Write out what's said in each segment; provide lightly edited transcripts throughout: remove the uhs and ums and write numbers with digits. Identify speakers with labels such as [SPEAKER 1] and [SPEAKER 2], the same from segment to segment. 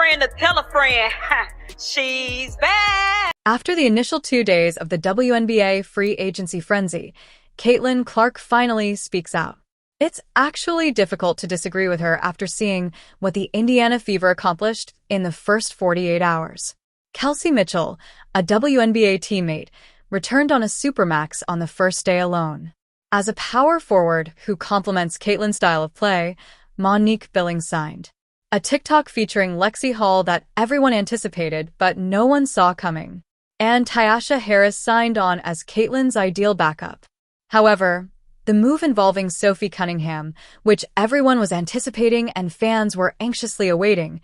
[SPEAKER 1] friend to tell a friend. She's back!
[SPEAKER 2] After the initial 2 days of the WNBA free agency frenzy, Caitlin Clark finally speaks out. It's actually difficult to disagree with her after seeing what the Indiana Fever accomplished in the first 48 hours. Kelsey Mitchell, a WNBA teammate, returned on a supermax on the first day alone. As a power forward who complements Caitlin's style of play, Monique Billings signed. A TikTok featuring Lexie Hall that everyone anticipated but no one saw coming. And Tyasha Harris signed on as Caitlin's ideal backup. However, the move involving Sophie Cunningham, which everyone was anticipating and fans were anxiously awaiting,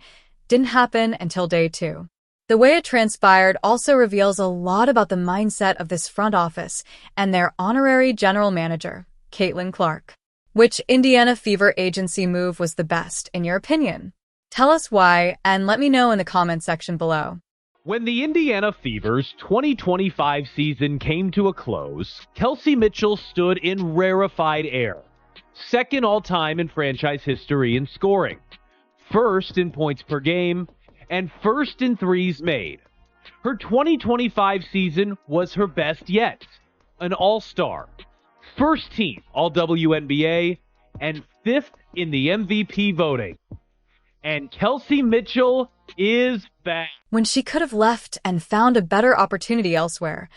[SPEAKER 2] didn't happen until day 2. The way it transpired also reveals a lot about the mindset of this front office and their honorary general manager, Caitlin Clark. Which Indiana Fever agency move was the best, in your opinion? Tell us why, and let me know in the comment section below.
[SPEAKER 3] When the Indiana Fever's 2025 season came to a close, Kelsey Mitchell stood in rarefied air. Second all-time in franchise history in scoring. First in points per game, and first in threes made. Her 2025 season was her best yet. An all-star, first team All-WNBA, and fifth in the MVP voting. And Kelsey Mitchell is back.
[SPEAKER 2] When she could have left and found a better opportunity elsewhere,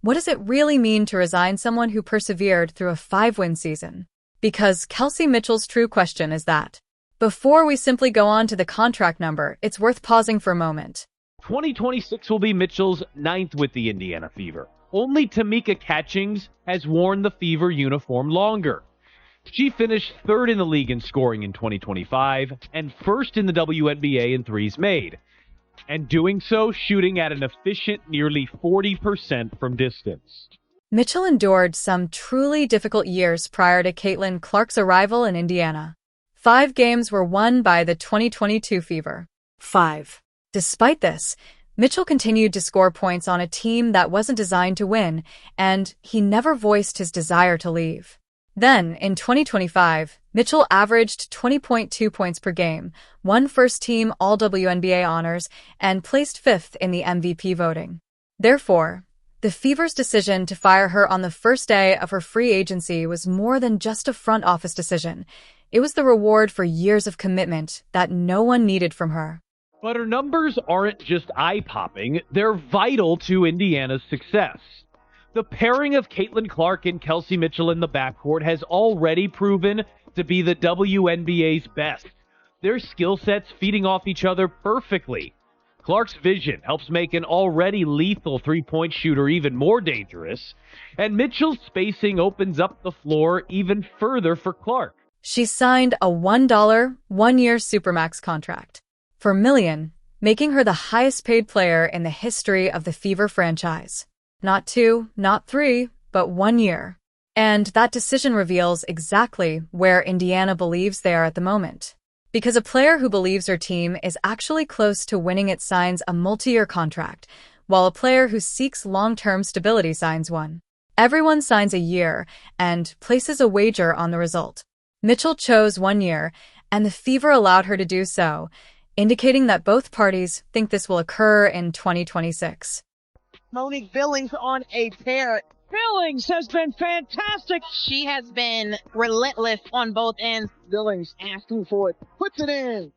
[SPEAKER 2] what does it really mean to resign someone who persevered through a 5-win season? Because Kelsey Mitchell's true question is that. Before we simply go on to the contract number, it's worth pausing for a moment.
[SPEAKER 3] 2026 will be Mitchell's 9th with the Indiana Fever. Only Tamika Catchings has worn the Fever uniform longer. She finished 3rd in the league in scoring in 2025 and 1st in the WNBA in threes made, and doing so shooting at an efficient nearly 40% from distance.
[SPEAKER 2] Mitchell endured some truly difficult years prior to Caitlin Clark's arrival in Indiana. 5 games were won by the 2022 Fever. 5. Despite this, Mitchell continued to score points on a team that wasn't designed to win, and he never voiced his desire to leave. Then, in 2025, Mitchell averaged 20.2 points per game, won first-team All-WNBA honors, and placed 5th in the MVP voting. Therefore, the Fever's decision to fire her on the first day of her free agency was more than just a front office decision. It was the reward for years of commitment that no one needed from her.
[SPEAKER 3] But her numbers aren't just eye-popping, they're vital to Indiana's success. The pairing of Caitlin Clark and Kelsey Mitchell in the backcourt has already proven to be the WNBA's best. Their skill sets feeding off each other perfectly. Clark's vision helps make an already lethal three-point shooter even more dangerous, and Mitchell's spacing opens up the floor even further for Clark.
[SPEAKER 2] She signed a $1 one-year Supermax contract for $1 million, making her the highest-paid player in the history of the Fever franchise. Not 2, not 3, but 1 year. And that decision reveals exactly where Indiana believes they are at the moment. Because a player who believes her team is actually close to winning it signs a multi-year contract, while a player who seeks long-term stability signs one. Everyone signs a year and places a wager on the result. Mitchell chose 1 year, and the Fever allowed her to do so, indicating that both parties think this will occur in 2026.
[SPEAKER 4] Monique Billings on a tear. Billings has been fantastic. She has been relentless on both ends. Billings asking for it. Puts it in.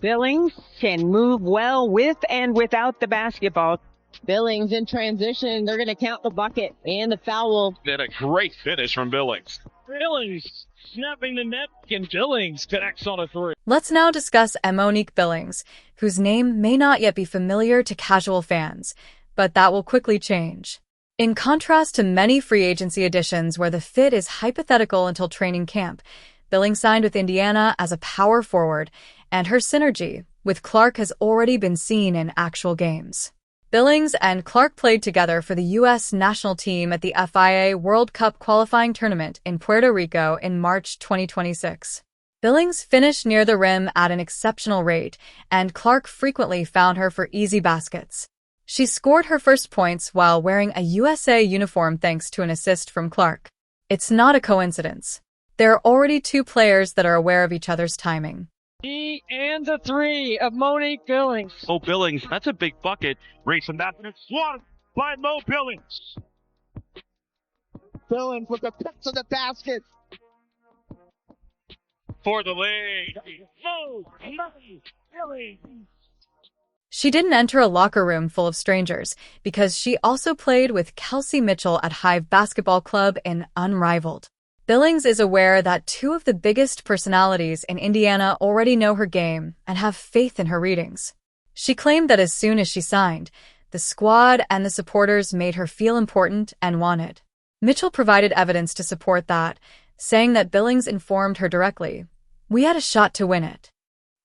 [SPEAKER 4] Billings can move well with and without the basketball. Billings in transition. They're going to count the bucket and the foul.
[SPEAKER 5] Then a great finish from Billings. Billings snapping the net, and Billings connects on a 3.
[SPEAKER 2] Let's now discuss Monique Billings, whose name may not yet be familiar to casual fans, but that will quickly change. In contrast to many free agency additions where the fit is hypothetical until training camp, Billings signed with Indiana as a power forward, and her synergy with Clark has already been seen in actual games. Billings and Clark played together for the U.S. national team at the FIA World Cup qualifying tournament in Puerto Rico in March 2026. Billings finished near the rim at an exceptional rate, and Clark frequently found her for easy baskets. She scored her first points while wearing a USA uniform thanks to an assist from Clark. It's not a coincidence. There are already 2 players that are aware of each other's timing.
[SPEAKER 4] And the three of Monique Billings.
[SPEAKER 5] Mo Billings, that's a big bucket. Racing that, and it's swung by Mo Billings.
[SPEAKER 4] Billings with the pick to the basket.
[SPEAKER 5] For the lead. Mo Billings.
[SPEAKER 2] She didn't enter a locker room full of strangers because she also played with Kelsey Mitchell at Hive Basketball Club in Unrivaled. Billings is aware that two of the biggest personalities in Indiana already know her game and have faith in her readings. She claimed that as soon as she signed, the squad and the supporters made her feel important and wanted. Mitchell provided evidence to support that, saying that Billings informed her directly, "We had a shot to win it.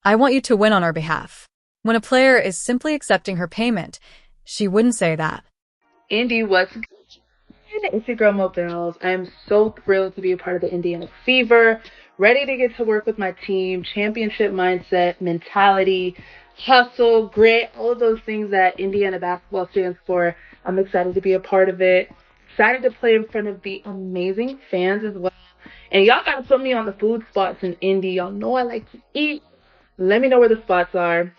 [SPEAKER 2] I want you to win on our behalf." When a player is simply accepting her payment, she wouldn't say that.
[SPEAKER 6] Indy, what's good? It's your girl Mo Bills. I'm so thrilled to be a part of the Indiana Fever, ready to get to work with my team, championship mindset, mentality, hustle, grit, all of those things that Indiana basketball stands for. I'm excited to be a part of it. Excited to play in front of the amazing fans as well. And y'all got to put me on the food spots in Indy. Y'all know I like to eat. Let me know where the spots are.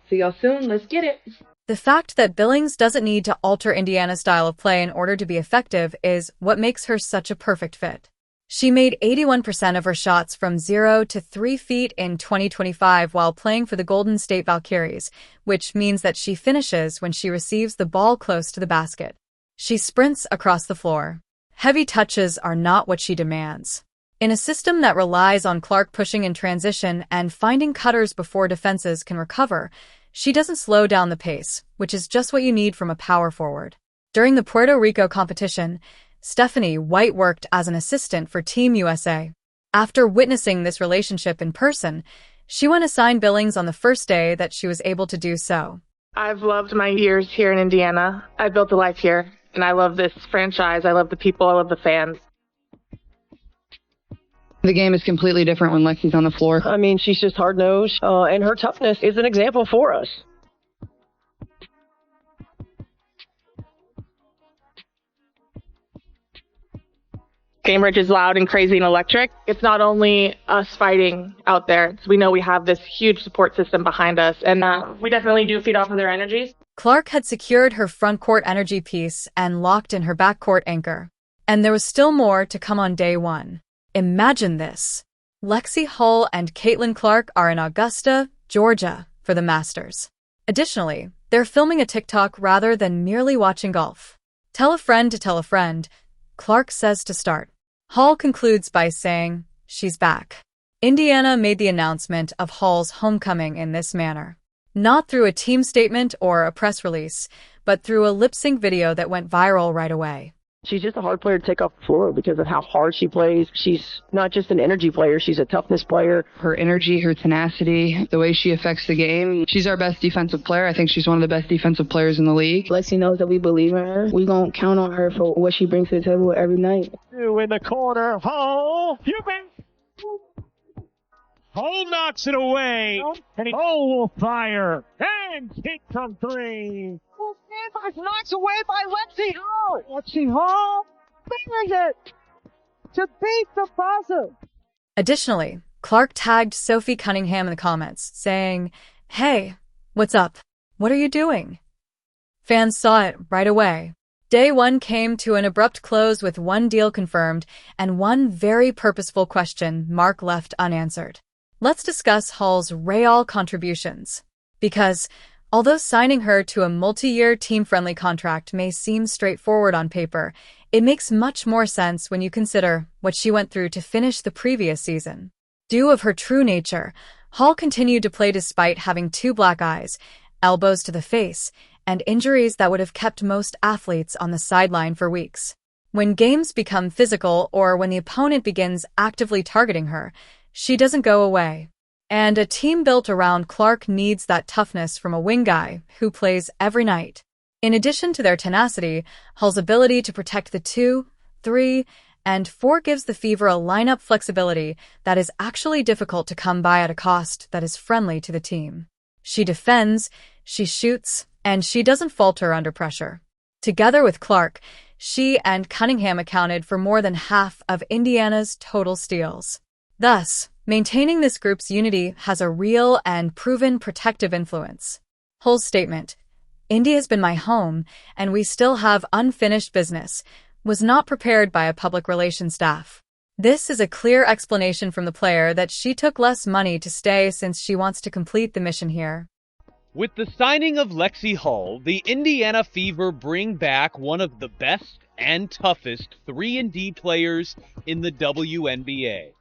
[SPEAKER 6] See y'all soon. Let's get it.
[SPEAKER 2] The fact that Billings doesn't need to alter Indiana's style of play in order to be effective is what makes her such a perfect fit. She made 81% of her shots from 0 to 3 feet in 2025 while playing for the Golden State Valkyries, which means that she finishes when she receives the ball close to the basket. She sprints across the floor. Heavy touches are not what she demands. In a system that relies on Clark pushing in transition and finding cutters before defenses can recover, she doesn't slow down the pace, which is just what you need from a power forward. During the Puerto Rico competition, Stephanie White worked as an assistant for Team USA. After witnessing this relationship in person, she went to sign Billings on the first day that she was able to do so.
[SPEAKER 7] I've loved my years here in Indiana. I built a life here, and I love this franchise. I love the people. I love the fans.
[SPEAKER 8] The game is completely different when Lexie's on the floor.
[SPEAKER 9] I mean, she's just hard-nosed, and her toughness is an example for us.
[SPEAKER 7] Cambridge is loud and crazy and electric. It's not only us fighting out there. We know we have this huge support system behind us, and we definitely do feed off of their energies.
[SPEAKER 2] Clark had secured her front-court energy piece and locked in her backcourt anchor. And there was still more to come on day one. Imagine this. Lexie Hull and Caitlin Clark are in Augusta, Georgia, for the Masters. Additionally, they're filming a TikTok rather than merely watching golf. Tell a friend to tell a friend, Clark says to start. Hull concludes by saying, she's back. Indiana made the announcement of Hull's homecoming in this manner. Not through a team statement or a press release, but through a lip-sync video that went viral right away.
[SPEAKER 9] She's just a hard player to take off the floor because of how hard she plays. She's not just an energy player, she's a toughness player.
[SPEAKER 8] Her energy, her tenacity, the way she affects the game. She's our best defensive player. I think she's one of the best defensive players in the league.
[SPEAKER 10] Lexie knows that we believe in her. We gonna count on her for what she brings to the table every night.
[SPEAKER 5] Two in the corner. Hull. Hull knocks it away. And Hull will fire. And hit from three.
[SPEAKER 4] Knocks away by Lexie Hull. Lexie Hull fingers it to beat the buzzer.
[SPEAKER 2] Additionally, Clark tagged Sophie Cunningham in the comments, saying, "Hey, what's up? What are you doing?" Fans saw it right away. Day one came to an abrupt close with one deal confirmed and one very purposeful question Mark left unanswered. Let's discuss Hull's Real contributions. Because although signing her to a multi-year team-friendly contract may seem straightforward on paper, it makes much more sense when you consider what she went through to finish the previous season. Due of her true nature, Hull continued to play despite having 2 black eyes, elbows to the face, and injuries that would have kept most athletes on the sideline for weeks. When games become physical or when the opponent begins actively targeting her, she doesn't go away. And a team built around Clark needs that toughness from a wing guy who plays every night. In addition to their tenacity, Hull's ability to protect the 2, 3, and 4 gives the Fever a lineup flexibility that is actually difficult to come by at a cost that is friendly to the team. She defends, she shoots, and she doesn't falter under pressure. Together with Clark, she and Cunningham accounted for more than half of Indiana's total steals. Thus, Maintaining this group's unity has a real and proven protective influence. Hull's statement, "India has been my home, and we still have unfinished business," was not prepared by a public relations staff. This is a clear explanation from the player that she took less money to stay since she wants to complete the mission here.
[SPEAKER 3] With the signing of Lexie Hull, the Indiana Fever bring back one of the best and toughest 3-and-D players in the WNBA.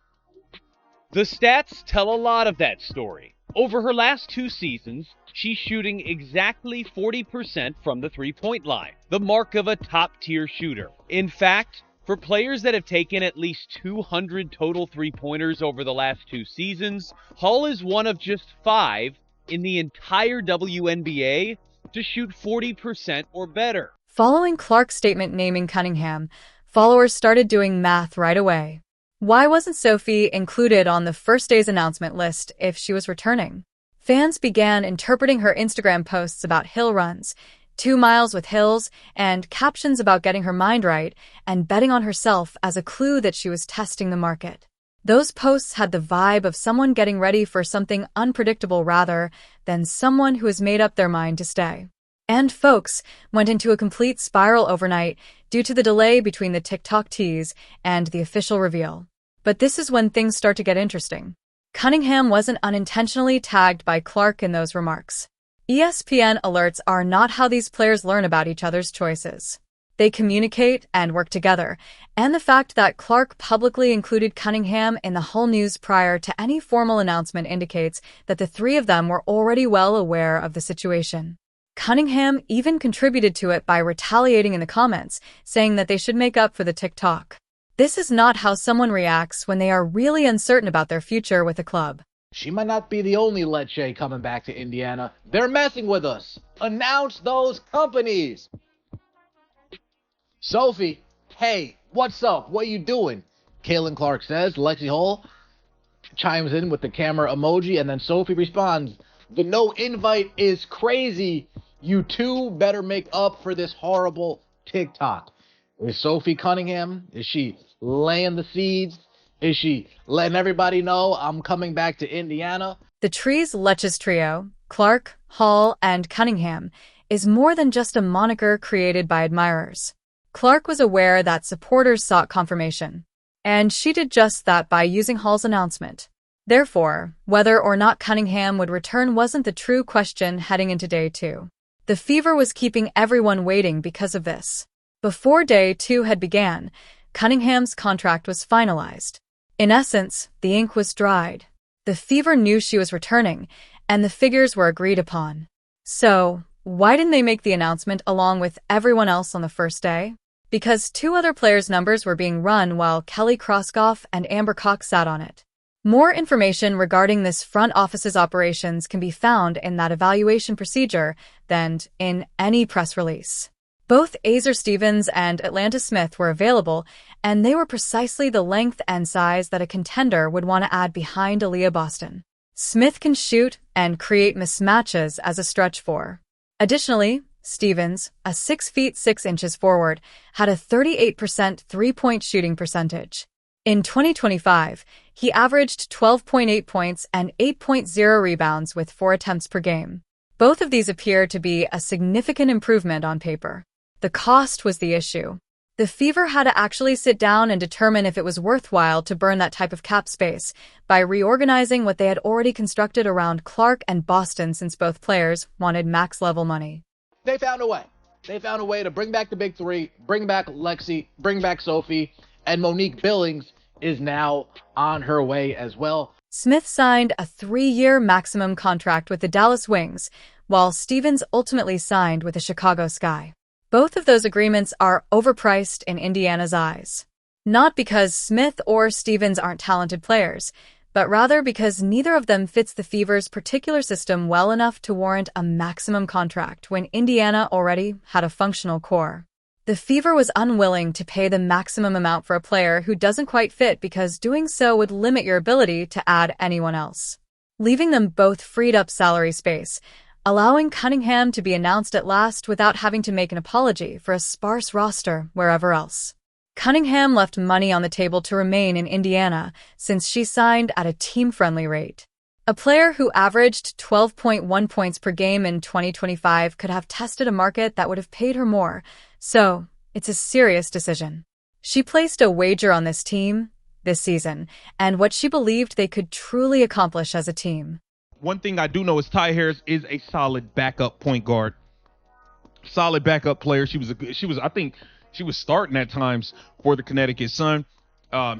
[SPEAKER 3] The stats tell a lot of that story. Over her last 2 seasons, she's shooting exactly 40% from the three-point line, the mark of a top-tier shooter. In fact, for players that have taken at least 200 total three-pointers over the last 2 seasons, Hull is one of just 5 in the entire WNBA to shoot 40% or better.
[SPEAKER 2] Following Clark's statement naming Cunningham, followers started doing math right away. Why wasn't Sophie included on the first day's announcement list if she was returning? Fans began interpreting her Instagram posts about hill runs, 2 miles with hills, and captions about getting her mind right and betting on herself as a clue that she was testing the market. Those posts had the vibe of someone getting ready for something unpredictable rather than someone who has made up their mind to stay. And folks went into a complete spiral overnight due to the delay between the TikTok tease and the official reveal. But this is when things start to get interesting. Cunningham wasn't unintentionally tagged by Clark in those remarks. ESPN alerts are not how these players learn about each other's choices. They communicate and work together, and the fact that Clark publicly included Cunningham in the Hull news prior to any formal announcement indicates that the 3 of them were already well aware of the situation. Cunningham even contributed to it by retaliating in the comments, saying that they should make up for the TikTok. This is not how someone reacts when they are really uncertain about their future with a club.
[SPEAKER 11] She might not be the only Lexie coming back to Indiana. They're messing with us. Announce those companies. Sophie, hey, what's up? What you doing? Kaylin Clark says. Lexie Hull chimes in with the camera emoji, and then Sophie responds, "The no invite is crazy. You two better make up for this horrible TikTok." Is Sophie Cunningham? Is she laying the seeds? Is she letting everybody know I'm coming back to Indiana?
[SPEAKER 2] The Trees Letches trio, Clark, Hull, and Cunningham, is more than just a moniker created by admirers. Clark was aware that supporters sought confirmation, and she did just that by using Hull's announcement. Therefore, whether or not Cunningham would return wasn't the true question heading into Day 2. The Fever was keeping everyone waiting because of this. Before Day 2 had began, Cunningham's contract was finalized. In essence, the ink was dried. The Fever knew she was returning, and the figures were agreed upon. So, why didn't they make the announcement along with everyone else on the first day? Because 2 other players' numbers were being run while Kelly Kroskoff and Amber Cox sat on it. More information regarding this front office's operations can be found in that evaluation procedure than in any press release. Both Azer Stevens and Atlanta Smith were available, and they were precisely the length and size that a contender would want to add behind Aaliyah Boston. Smith can shoot and create mismatches as a stretch 4. Additionally, Stevens, a 6 feet 6 inches forward, had a 38% three-point shooting percentage. In 2025, he averaged 12.8 points and 8.0 rebounds with 4 attempts per game. Both of these appear to be a significant improvement on paper. The cost was the issue. The Fever had to actually sit down and determine if it was worthwhile to burn that type of cap space by reorganizing what they had already constructed around Clark and Boston since both players wanted max-level money.
[SPEAKER 11] They found a way. They found a way to bring back the big 3, bring back Lexie, bring back Sophie, and Monique Billings is now on her way as well.
[SPEAKER 2] Smith signed a 3-year maximum contract with the Dallas Wings, while Stevens ultimately signed with the Chicago Sky. Both of those agreements are overpriced in Indiana's eyes. Not because Smith or Stevens aren't talented players, but rather because neither of them fits the Fever's particular system well enough to warrant a maximum contract when Indiana already had a functional core. The Fever was unwilling to pay the maximum amount for a player who doesn't quite fit because doing so would limit your ability to add anyone else. Leaving them both freed up salary space, allowing Cunningham to be announced at last without having to make an apology for a sparse roster wherever else. Cunningham left money on the table to remain in Indiana since she signed at a team-friendly rate. A player who averaged 12.1 points per game in 2025 could have tested a market that would have paid her more, so it's a serious decision. She placed a wager on this team this season and what she believed they could truly accomplish as a team.
[SPEAKER 12] One thing I do know is Ty Harris is a solid backup point guard. Solid backup player. I think she was starting at times for the Connecticut Sun.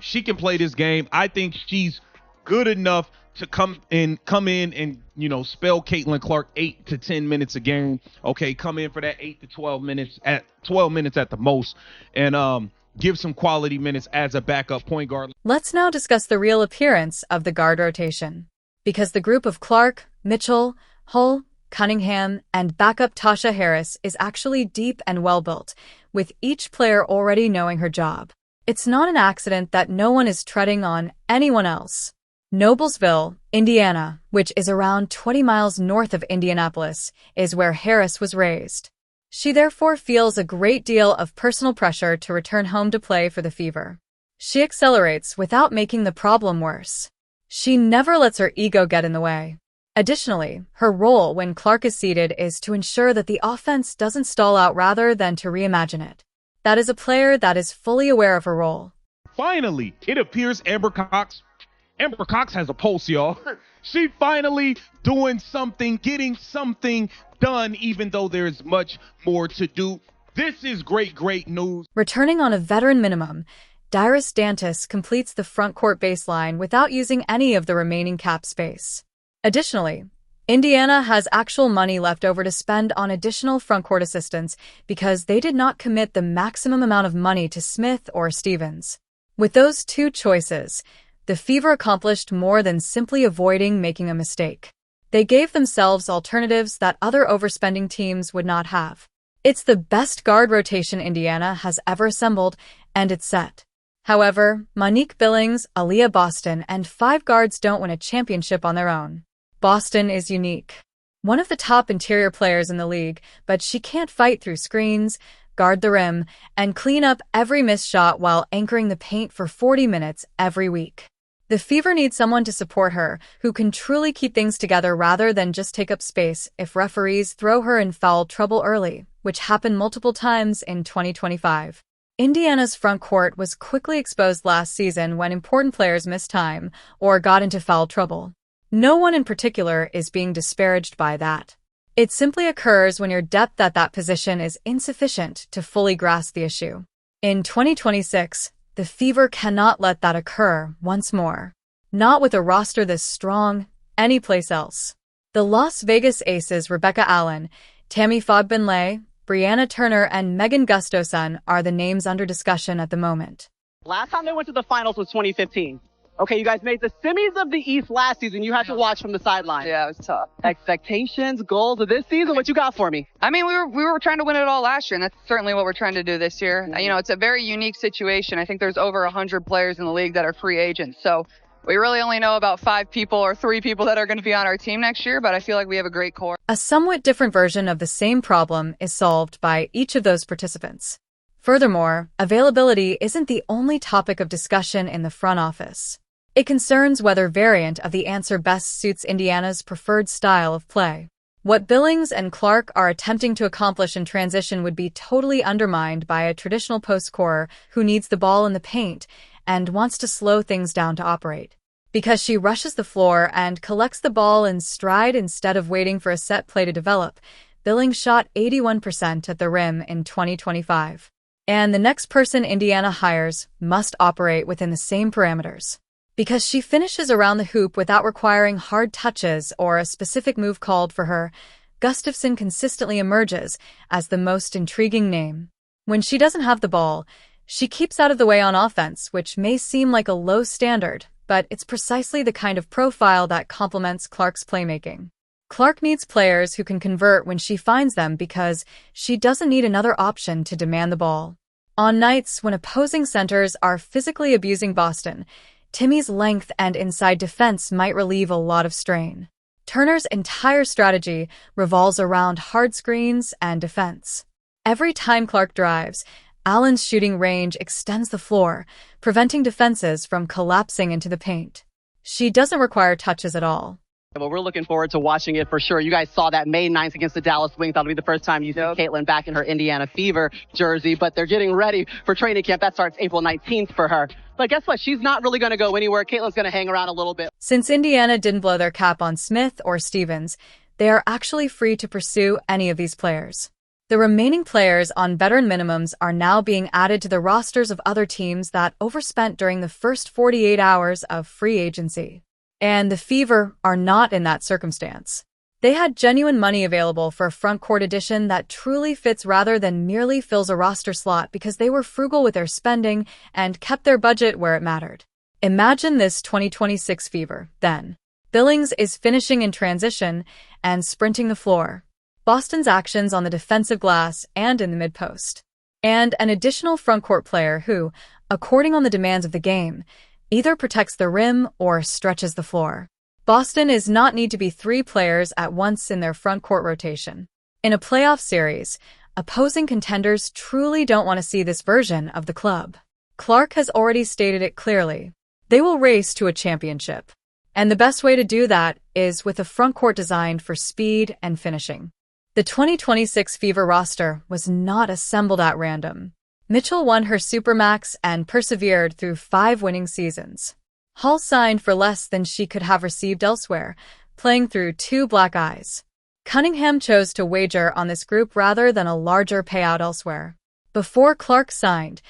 [SPEAKER 12] She can play this game. I think she's good enough to come in and, spell Caitlin Clark 8 to 10 minutes a game. Okay, come in for that 8 to 12 minutes at the most, and give some quality minutes as a backup point guard.
[SPEAKER 2] Let's now discuss the real appearance of the guard rotation. Because the group of Clark, Mitchell, Hull, Cunningham, and backup Tasha Harris is actually deep and well-built, with each player already knowing her job. It's not an accident that no one is treading on anyone else. Noblesville, Indiana, which is around 20 miles north of Indianapolis, is where Harris was raised. She therefore feels a great deal of personal pressure to return home to play for the Fever. She accelerates without making the problem worse. She never lets her ego get in the way. Additionally, her role when Clark is seated is to ensure that the offense doesn't stall out rather than to reimagine it. That is a player that is fully aware of her role.
[SPEAKER 12] Finally, it appears Amber Cox has a pulse, y'all. She finally doing something, getting something done, even though there's much more to do. This is great news.
[SPEAKER 2] Returning on a veteran minimum, Dyrus Dantas completes the front court baseline without using any of the remaining cap space. Additionally, Indiana has actual money left over to spend on additional front court assistants because they did not commit the maximum amount of money to Smith or Stevens. With those two choices, the Fever accomplished more than simply avoiding making a mistake. They gave themselves alternatives that other overspending teams would not have. It's the best guard rotation Indiana has ever assembled, and it's set. However, Monique Billings, Aaliyah Boston, and 5 guards don't win a championship on their own. Boston is unique. One of the top interior players in the league, but she can't fight through screens, guard the rim, and clean up every missed shot while anchoring the paint for 40 minutes every week. The Fever needs someone to support her, who can truly keep things together rather than just take up space if referees throw her in foul trouble early, which happened multiple times in 2025. Indiana's front court was quickly exposed last season when important players missed time or got into foul trouble. No one in particular is being disparaged by that. It simply occurs when your depth at that position is insufficient to fully grasp the issue. In 2026, the Fever cannot let that occur once more. Not with a roster this strong, anyplace else. The Las Vegas Aces Rebecca Allen, Tammy Fogbin-Lay, Brianna Turner, and Megan Gustafson are the names under discussion at the moment.
[SPEAKER 13] Last time they went to the finals was 2015. Okay, you guys made the semis of the East last season. You had to watch from the sideline.
[SPEAKER 8] Yeah, it was tough.
[SPEAKER 13] Expectations, goals of this season, what you got for me?
[SPEAKER 8] I mean, we were trying to win it all last year, and that's certainly what we're trying to do this year. It's a very unique situation. I think there's over 100 players in the league that are free agents. So we really only know about 5 people or 3 people that are going to be on our team next year, but I feel like we have a great core.
[SPEAKER 2] A somewhat different version of the same problem is solved by each of those participants. Furthermore, availability isn't the only topic of discussion in the front office. It concerns whether variant of the answer best suits Indiana's preferred style of play. What Billings and Clark are attempting to accomplish in transition would be totally undermined by a traditional post scorer who needs the ball in the paint and wants to slow things down to operate. Because she rushes the floor and collects the ball in stride instead of waiting for a set play to develop, Billings shot 81% at the rim in 2025. And the next person Indiana hires must operate within the same parameters. Because she finishes around the hoop without requiring hard touches or a specific move called for her, Gustafson consistently emerges as the most intriguing name. When she doesn't have the ball, she keeps out of the way on offense, which may seem like a low standard, but it's precisely the kind of profile that complements Clark's playmaking. Clark needs players who can convert when she finds them because she doesn't need another option to demand the ball. On nights when opposing centers are physically abusing Boston, Timmy's length and inside defense might relieve a lot of strain. Turner's entire strategy revolves around hard screens and defense. Every time Clark drives, Allen's shooting range extends the floor, preventing defenses from collapsing into the paint. She doesn't require touches at all.
[SPEAKER 13] Well, we're looking forward to watching it for sure. You guys saw that May 9th against the Dallas Wings. That'll be the first time you see Caitlin back in her Indiana Fever jersey, but they're getting ready for training camp. That starts April 19th for her. But guess what? She's not really going to go anywhere. Caitlin's going to hang around a little bit.
[SPEAKER 2] Since Indiana didn't blow their cap on Smith or Stevens, they are actually free to pursue any of these players. The remaining players on veteran minimums are now being added to the rosters of other teams that overspent during the first 48 hours of free agency. And the Fever are not in that circumstance. They had genuine money available for a front court addition that truly fits rather than merely fills a roster slot because they were frugal with their spending and kept their budget where it mattered. Imagine this 2026 Fever, then. Billings is finishing in transition and sprinting the floor. Boston's actions on the defensive glass and in the mid-post. And an additional frontcourt player who, according on the demands of the game, either protects the rim or stretches the floor. Boston is not need to be three players at once in their frontcourt rotation. In a playoff series, opposing contenders truly don't want to see this version of the club. Clark has already stated it clearly. They will race to a championship. And the best way to do that is with a frontcourt designed for speed and finishing. The 2026 Fever roster was not assembled at random. Mitchell won her Supermax and persevered through 5 winning seasons. Hall signed for less than she could have received elsewhere, playing through 2 black eyes. Cunningham chose to wager on this group rather than a larger payout elsewhere. Before Clark signed,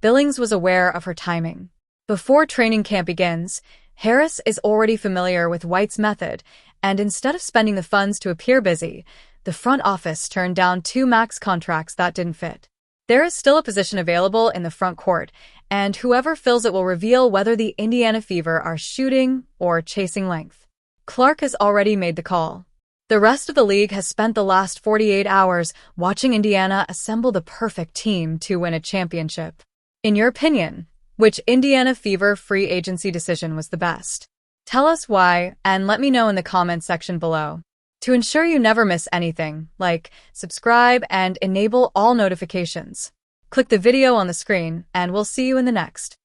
[SPEAKER 2] Billings was aware of her timing. Before training camp begins, Harris is already familiar with White's method, and instead of spending the funds to appear busy, the front office turned down 2 max contracts that didn't fit. There is still a position available in the front court, and whoever fills it will reveal whether the Indiana Fever are shooting or chasing length. Clark has already made the call. The rest of the league has spent the last 48 hours watching Indiana assemble the perfect team to win a championship. In your opinion, which Indiana Fever free agency decision was the best? Tell us why, and let me know in the comments section below. To ensure you never miss anything, like, subscribe, and enable all notifications. Click the video on the screen, and we'll see you in the next.